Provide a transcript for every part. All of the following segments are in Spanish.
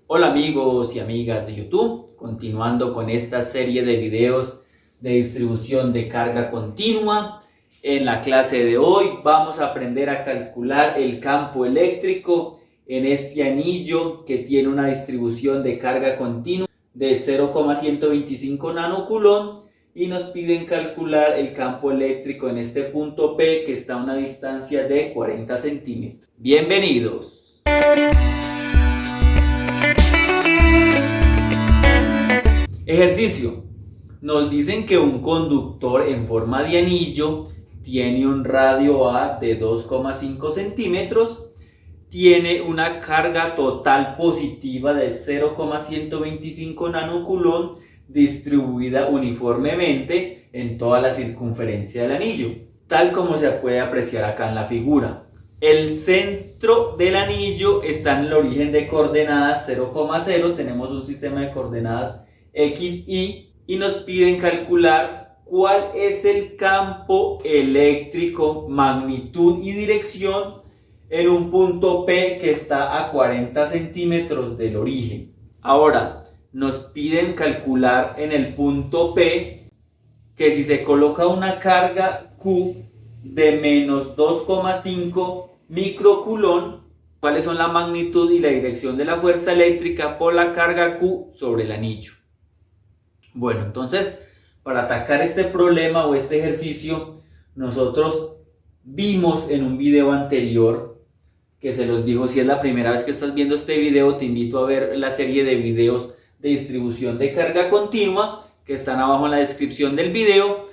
Hola amigos y amigas de YouTube, continuando con esta serie de videos de distribución de carga continua. En la clase de hoy vamos a aprender a calcular el campo eléctrico en este anillo que tiene una distribución de carga continua de 0,125 nanocoulomb y nos piden calcular el campo eléctrico en este punto P que está a una distancia de 40 centímetros. Bienvenidos. Ejercicio. Nos dicen que un conductor en forma de anillo tiene un radio A de 2,5 centímetros, tiene una carga total positiva de 0,125 nanocoulomb distribuida uniformemente en toda la circunferencia del anillo, tal como se puede apreciar acá en la figura. El centro del anillo está en el origen de coordenadas 0,0, tenemos un sistema de coordenadas X, y nos piden calcular cuál es el campo eléctrico, magnitud y dirección en un punto P que está a 40 centímetros del origen. Ahora, nos piden calcular en el punto P que si se coloca una carga Q de menos 2,5 microcoulomb, cuáles son la magnitud y la dirección de la fuerza eléctrica por la carga Q sobre el anillo. Bueno, entonces, para atacar este problema o este ejercicio, nosotros vimos en un video anterior, que se los dijo, si es la primera vez que estás viendo este video, te invito a ver la serie de videos de distribución de carga continua, que están abajo en la descripción del video,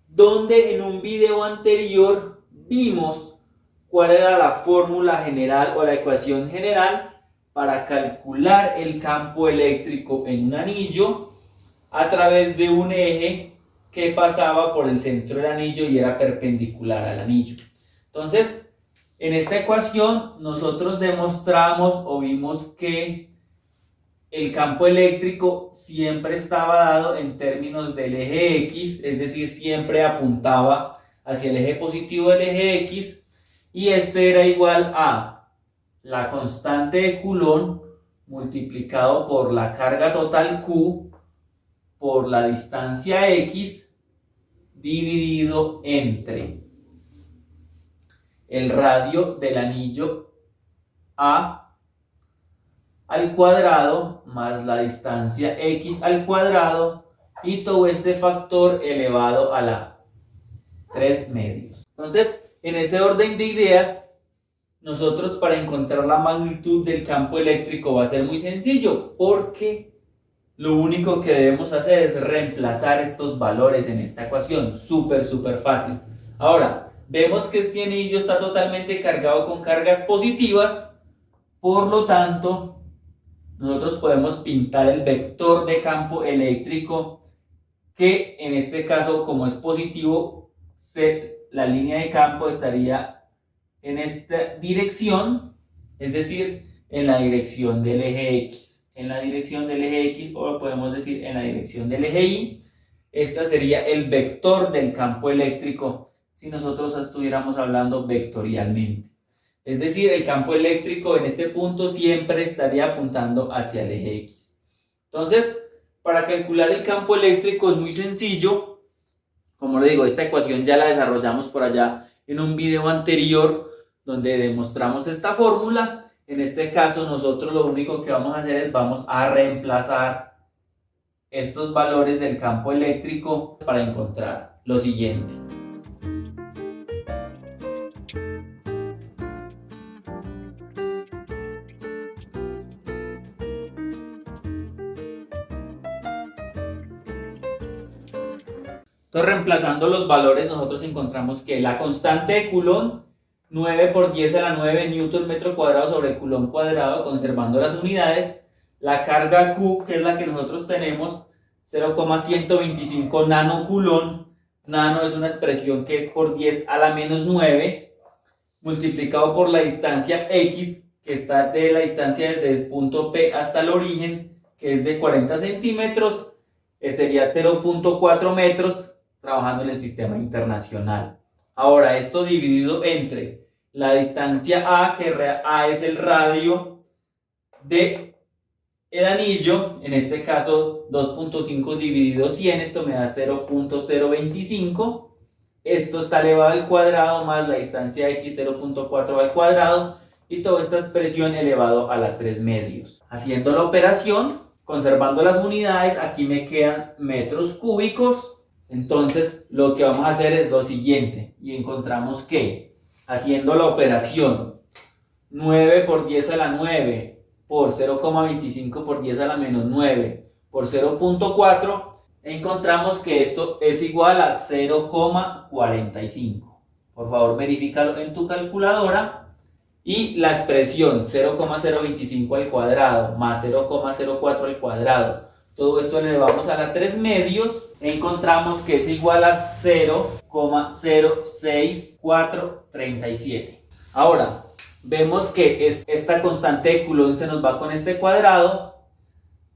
donde en un video anterior vimos cuál era la fórmula general o la ecuación general para calcular el campo eléctrico en un anillo a través de un eje que pasaba por el centro del anillo y era perpendicular al anillo. Entonces, en esta ecuación nosotros demostramos o vimos que el campo eléctrico siempre estaba dado en términos del eje X, es decir, siempre apuntaba hacia el eje positivo del eje X, y este era igual a la constante de Coulomb multiplicado por la carga total Q por la distancia X dividido entre el radio del anillo A al cuadrado más la distancia X al cuadrado y todo este factor elevado a la 3 medios. Entonces, en este orden de ideas, nosotros para encontrar la magnitud del campo eléctrico va a ser muy sencillo, porque lo único que debemos hacer es reemplazar estos valores en esta ecuación. Súper fácil. Ahora, vemos que este anillo está totalmente cargado con cargas positivas. Por lo tanto, nosotros podemos pintar el vector de campo eléctrico, que en este caso, como es positivo, la línea de campo estaría en esta dirección, es decir, en la dirección del eje X. En la dirección del eje X, o lo podemos decir en la dirección del eje Y. Este sería el vector del campo eléctrico si nosotros estuviéramos hablando vectorialmente. Es decir, el campo eléctrico en este punto siempre estaría apuntando hacia el eje X. Entonces, para calcular el campo eléctrico es muy sencillo. Como le digo, esta ecuación ya la desarrollamos por allá en un video anterior donde demostramos esta fórmula. En este caso, nosotros lo único que vamos a hacer es vamos a reemplazar estos valores del campo eléctrico para encontrar lo siguiente. Entonces, reemplazando los valores, nosotros encontramos que la constante de Coulomb, 9 por 10 a la 9 newton metro cuadrado sobre Coulomb cuadrado, conservando las unidades. La carga Q, que es la que nosotros tenemos, 0,125 nanocoulomb. Nano es una expresión que es por 10 a la menos 9, multiplicado por la distancia X, que está de la distancia desde el punto P hasta el origen, que es de 40 centímetros, sería 0,4 metros, trabajando en el sistema internacional. Ahora, esto dividido entre la distancia A, que A es el radio de el anillo, en este caso 2.5 dividido 100, esto me da 0.025. Esto está elevado al cuadrado más la distancia x 0.4 al cuadrado y toda esta expresión elevado a la 3 medios. Haciendo la operación, conservando las unidades, aquí me quedan metros cúbicos. Entonces lo que vamos a hacer es lo siguiente y encontramos que haciendo la operación 9 por 10 a la 9 por 0,25 por 10 a la menos 9 por 0.4, encontramos que esto es igual a 0,45. Por favor, verifícalo en tu calculadora. Y la expresión 0,025 al cuadrado más 0,04 al cuadrado, todo esto le elevamos a la 3 medios, encontramos que es igual a 0,06437. Ahora, vemos que esta constante de Coulomb se nos va con este cuadrado.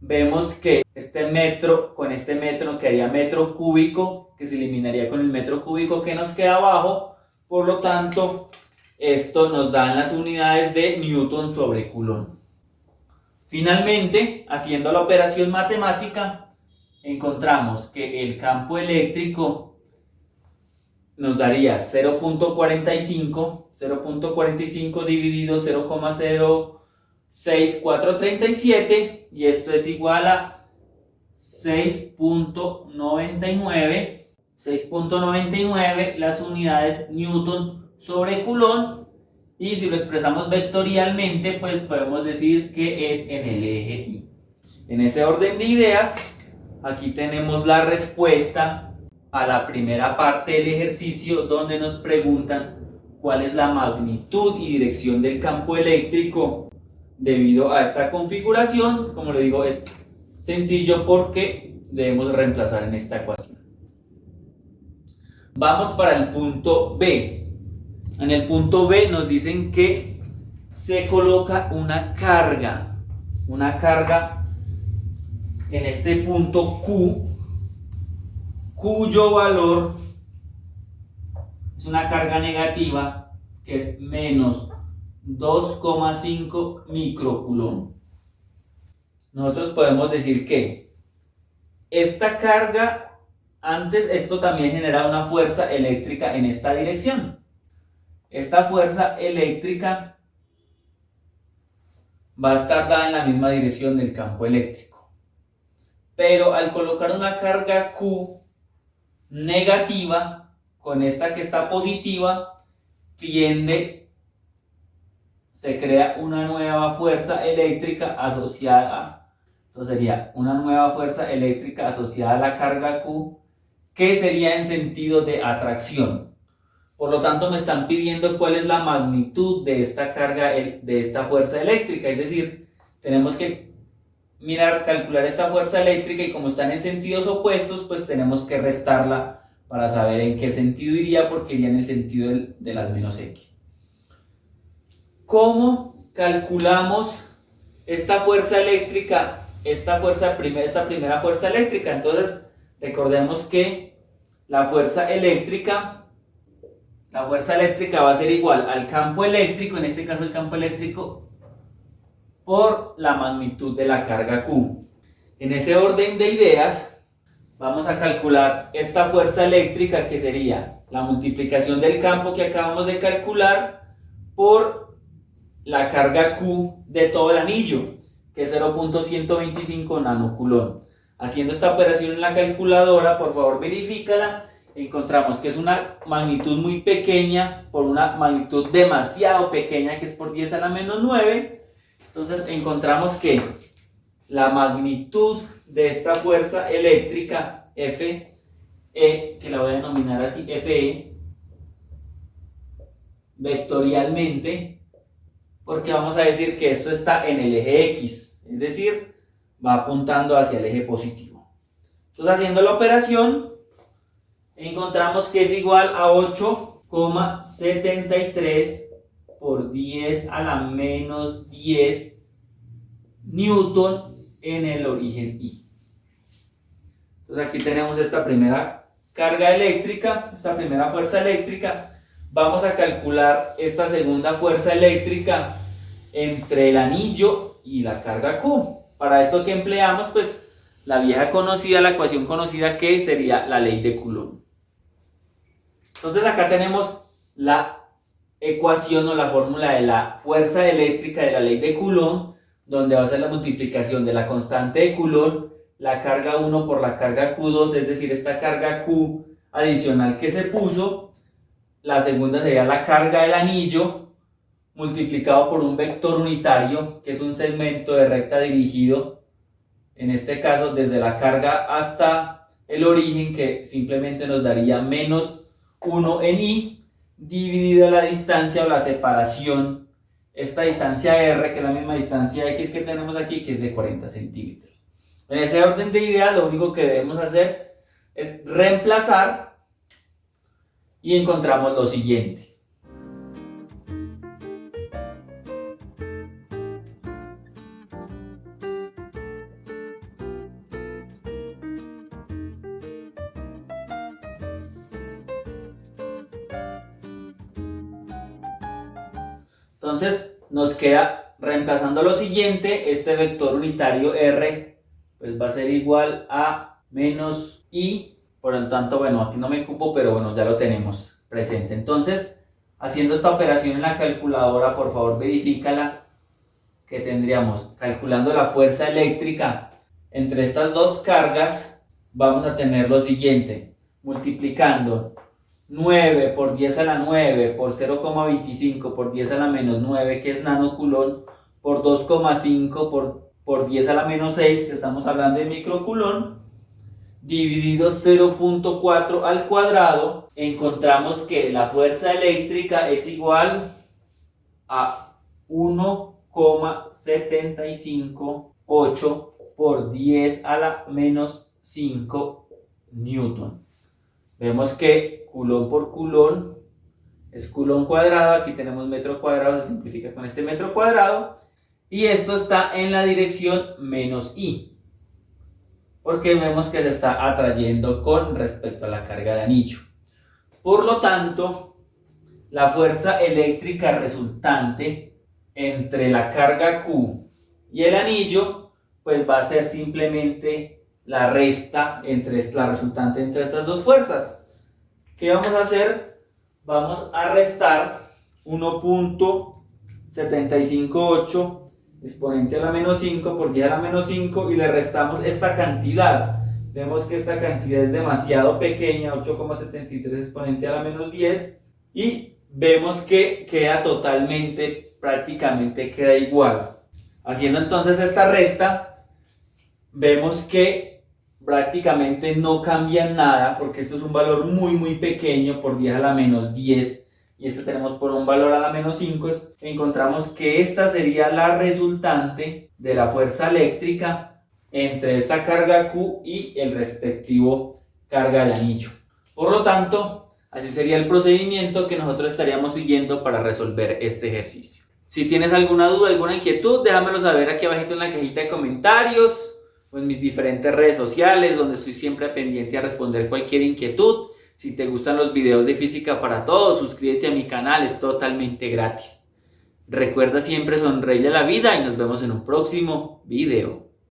Vemos que este metro con este metro quedaría metro cúbico, que se eliminaría con el metro cúbico que nos queda abajo. Por lo tanto, esto nos da las unidades de Newton sobre Coulomb. Finalmente, haciendo la operación matemática, encontramos que el campo eléctrico nos daría 0.45 dividido 0,06437 y esto es igual a 6.99 las unidades Newton sobre Coulomb, y si lo expresamos vectorialmente pues podemos decir que es en el eje Y. En ese orden de ideas, aquí tenemos la respuesta a la primera parte del ejercicio, donde nos preguntan cuál es la magnitud y dirección del campo eléctrico debido a esta configuración. Como le digo, es sencillo porque debemos reemplazar en esta ecuación. Vamos para el punto B. En el punto B nos dicen que se coloca una carga en este punto Q, cuyo valor es una carga negativa que es menos 2,5 microcoulomb. Nosotros podemos decir que esta carga, antes esto también genera una fuerza eléctrica en esta dirección. Esta fuerza eléctrica va a estar dada en la misma dirección del campo eléctrico. Pero al colocar una carga Q negativa con esta que está positiva, se crea una nueva fuerza eléctrica asociada, entonces sería una nueva fuerza eléctrica asociada a la carga Q, que sería en sentido de atracción. Por lo tanto, me están pidiendo cuál es la magnitud de esta carga, de esta fuerza eléctrica, es decir, tenemos que calcular esta fuerza eléctrica, y como están en sentidos opuestos, pues tenemos que restarla para saber en qué sentido iría, porque iría en el sentido de las menos x. ¿Cómo calculamos esta fuerza eléctrica, esta primera fuerza eléctrica? Entonces, recordemos que la fuerza eléctrica va a ser igual al campo eléctrico, en este caso el campo eléctrico, por la magnitud de la carga Q. En ese orden de ideas, vamos a calcular esta fuerza eléctrica, que sería la multiplicación del campo que acabamos de calcular por la carga Q de todo el anillo, que es 0.125 nanocoulomb. Haciendo esta operación en la calculadora, por favor verifícala, encontramos que es una magnitud muy pequeña por una magnitud demasiado pequeña, que es por 10 a la menos 9. Entonces encontramos que la magnitud de esta fuerza eléctrica Fe, que la voy a denominar así, Fe, vectorialmente, porque vamos a decir que esto está en el eje X, es decir, va apuntando hacia el eje positivo. Entonces, haciendo la operación, encontramos que es igual a 8,73 por 10 a la menos 10 Newton en el origen Y. Entonces aquí tenemos esta primera carga eléctrica, esta primera fuerza eléctrica. Vamos a calcular esta segunda fuerza eléctrica entre el anillo y la carga Q. Para esto que empleamos, pues la vieja conocida, la ecuación conocida que sería la ley de Coulomb. Entonces acá tenemos la ecuación o la fórmula de la fuerza eléctrica de la ley de Coulomb, donde va a ser la multiplicación de la constante de Coulomb, la carga 1 por la carga Q2, es decir, esta carga Q adicional que se puso. La segunda sería la carga del anillo multiplicado por un vector unitario, que es un segmento de recta dirigido, en este caso desde la carga hasta el origen, que simplemente nos daría menos 1 en I, dividido la distancia o la separación, esta distancia R, que es la misma distancia X que tenemos aquí, que es de 40 centímetros. En ese orden de ideas, lo único que debemos hacer es reemplazar y encontramos lo siguiente. Entonces nos queda, reemplazando lo siguiente, este vector unitario R pues va a ser igual a menos I, por lo tanto, bueno, aquí no me ocupo, pero bueno, ya lo tenemos presente. Entonces, haciendo esta operación en la calculadora, por favor verifícala, que tendríamos, calculando la fuerza eléctrica entre estas dos cargas, vamos a tener lo siguiente, multiplicando 9 por 10 a la 9 por 0,25 por 10 a la menos 9, que es nanocoulomb, por 2,5 por 10 a la menos 6, que estamos hablando de microcoulomb, dividido 0,4 al cuadrado, encontramos que la fuerza eléctrica es igual a 1,758 por 10 a la menos 5 newton. Vemos que Coulomb por Coulomb es Coulomb cuadrado, aquí tenemos metro cuadrado, se simplifica con este metro cuadrado, y esto está en la dirección menos I, porque vemos que se está atrayendo con respecto a la carga de anillo. Por lo tanto, la fuerza eléctrica resultante entre la carga Q y el anillo, pues va a ser simplemente la resta entre la resultante entre estas dos fuerzas. ¿Qué vamos a hacer? Vamos a restar 1,758 exponente a la menos 5 por 10 a la menos 5 y le restamos esta cantidad. Vemos que esta cantidad es demasiado pequeña, 8,73 exponente a la menos 10, y vemos que queda totalmente, prácticamente queda igual. Haciendo entonces esta resta, vemos que prácticamente no cambia nada, porque esto es un valor muy pequeño por 10 a la menos 10, y esto tenemos por un valor a la menos 5, encontramos que esta sería la resultante de la fuerza eléctrica entre esta carga Q y el respectivo carga del anillo. Por lo tanto, así sería el procedimiento que nosotros estaríamos siguiendo para resolver este ejercicio. Si tienes alguna duda, alguna inquietud, déjamelo saber aquí abajito en la cajita de comentarios o en mis diferentes redes sociales, donde estoy siempre pendiente a responder cualquier inquietud. Si te gustan los videos de Física para Todos, suscríbete a mi canal, es totalmente gratis. Recuerda siempre sonreírle a la vida y nos vemos en un próximo video.